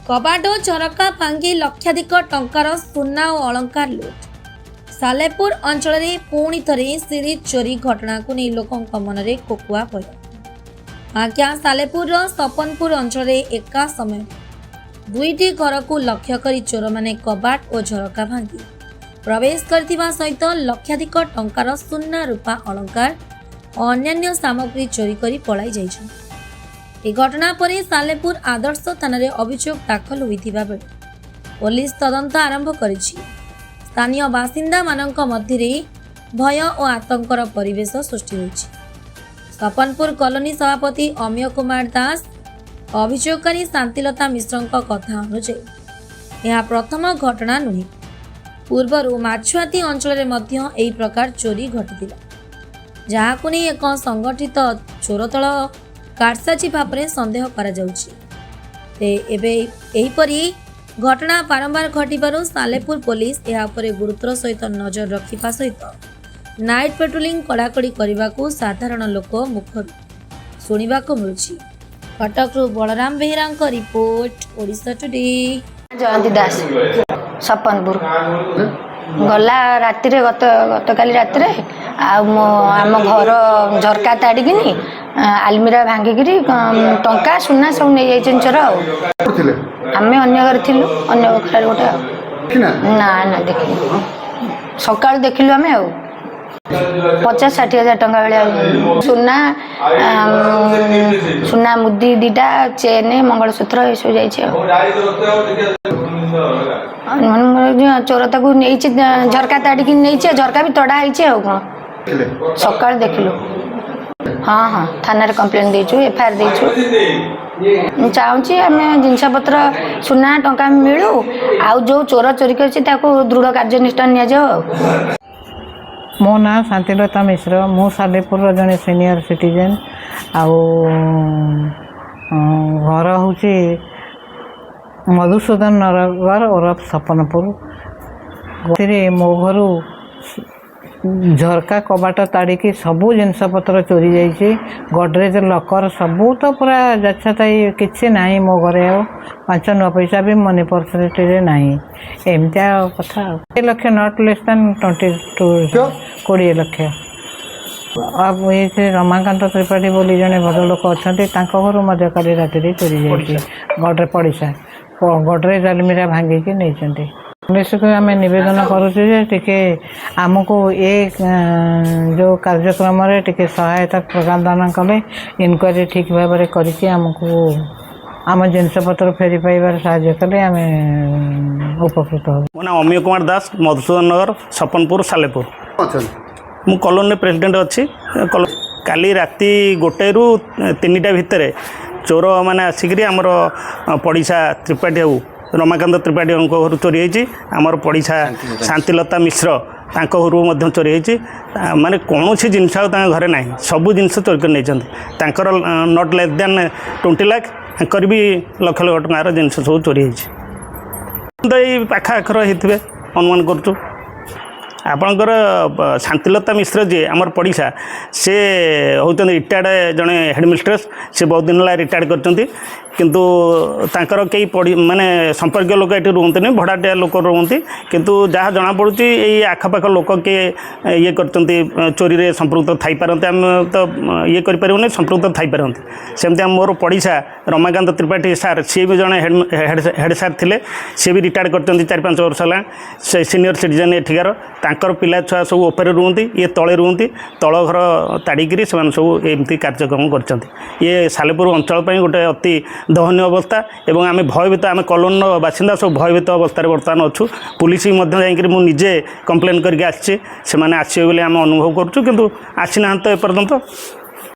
कबाट और झरका भांगी लक्षाधिक टंकार सुना और अलंकार लुट। सालेपुर अंचल में पुणी थरे सीरीज चोरी घटना को नहीं लोकों मन में कोकुआ भय। आज्ञा सालेपुर सपनपुर अंचल में एका समय दुईटी घर को लक्ष्य कर चोर माने कबाट और झरका भांगी प्रवेश करथिबा सहित लक्षाधिक टंकार सुना रूपा अलंकार और अन्यान्य सामग्री चोरी करी पलाई जाइछन। ए घटना पर सालेपुर आदर्श थाना अभियोग दाखल होइथिबा बेले पुलिस तदंत आरंभ करिछि। स्थानीय बासिंदा मानक मध्य भय और आतंकर परिवेश सृष्टि होइछि। सपनपुर कॉलोनी सभापति अमिय कुमार दास अभियोगकारी शांतिलता मिश्र कथा अनुसार यह प्रथम घटना नुहे। पूर्वर माछुआती अंचल में यही प्रकार चोरी घटी जहां नहीं एक संगठित चोर दल कारसाची भाव में सन्देह करा एहीपरी घटना बारंबार घटू सालेपुर पुलिस यह गुरुतर सहित नजर रखा सहित नाइट पेट्रोलिंग कड़ाकड़ी करने को साधारण लोक मुखर शुणा मिलूँ। कटकू बलराम बेहेरा रिपोर्ट ओडिशा टुडे। जयंती दास सपनपुर गला राति गतकाली राति आम घर झरका ताड़िकी आलमीरा भांगिकी टंका सुना सब नहीं जाइए चोर। आम अगर अन्य घर गोटे ना ना देख सका देखिलु आम 50-60 हजार टंका भाया सुना सुना मुदी दीटा चेन मंगलसूत्र ये सब जा चोर ताकू झरका ताड़िकी नहीं झरका भी तड़ा है कौन सका देखिलु। हाँ हाँ थाना कंप्लेन देचु एफआईआर देचु चाहूँ आम जिनपतर सुना टंका मिलू आउ जो चोर चोरी कर दृढ़ कार्यानुष्ठान नि। मो ना शांतिलता मिश्र मु सालेपुर जड़े सीनियर सिटीजेन आउ घर हूँ मधुसूदन नगर ओरफ सपनपुर। मो घर झरका कबाट ताड़िकी सबू जिनपतर चोरी जाइए गडरेज लकर सबू तो पूरा जाछताई किसी ना मो घरे आ 5 नुआ पैसा भी मनी पर्सनेटी ना एमती कथा 20 लक्ष नॉट लेस देन 20 लक्ष। अब ये रमाकांत त्रिपाठी बोली जड़े भद्र लोक अच्छा घर मध्य काली राति चोरी जाइए गड्रे पड़िशा गडरेज आलमीरा भांगिकी नहीं। पुलिस को आम नवेदन करुचे आमको ये जो कार्यक्रम टे सहायता प्रदान कले इनक्वारी ठीक भाव में करमको आम जिनपतर फेरी पाइबार साहाय्य कले आम उपकृत हो। मो ना अमिय कुमार दास मधुसूदन नगर सपनपुर सालेपुर मु कॉलोनी प्रेसिडेंट अच्छी। काली राति 1 ରୁ 3टा भितर चोर मैंने आसिक आमर पड़िशा त्रिपाठी बाबू रमाकांत त्रिपाठी घर चोरी होती आमर पड़िशा शांतिलता मिश्र घर चोरी होती माने कौन सी जिनस घरे ना सबू जिनस चोरी कर नहीं नॉट लेस देन 20 लाख भी लक्ष लक्ष टकर जिनस सब चोरी होती ये पाखाखर होते अनुमान करुँ। आपणकर शांतिलता मिश्र जी आमर पड़िशा से होते रिटायर्ड जड़े हेडमिस्ट्रेस से बहुत दिन है रिटायर्ड करते किंतु तांकर कई पड़ी माने संपर्क लोक ये रुहते भड़ाटिया लोक रुहती किंतु जहाँ जना पड़ी ये आखपाख लोक किए ये कर चोरी रे संपृक्त थी पारते आम तो ये करें संपृक्त थी पारते सेमती मोर पड़िशा रमाकांत त्रिपाठी सार सी भी जड़े हेड सार थे सी भी रिटायर्ड करते 4-5 वर्ष है सीनियर सिटीजन एठिकार तांकर पिला छुआ सब ऊपर रुहती ये तले रुहती तल घर ताड़िकी से सब एमती कार्यक्रम कर ये सालेपुर अंचल गोटे अति दहनीय अवस्था एवं आम भयभीत आम कॉलोनी बासिंदा सब भयभीत अवस्था बर्तमान अच्छु। पुलिस निजे कंप्लेन करके आसचे से आसवे बोली आम अनुभव करुँ किंतु आसी ना एपर्यंत।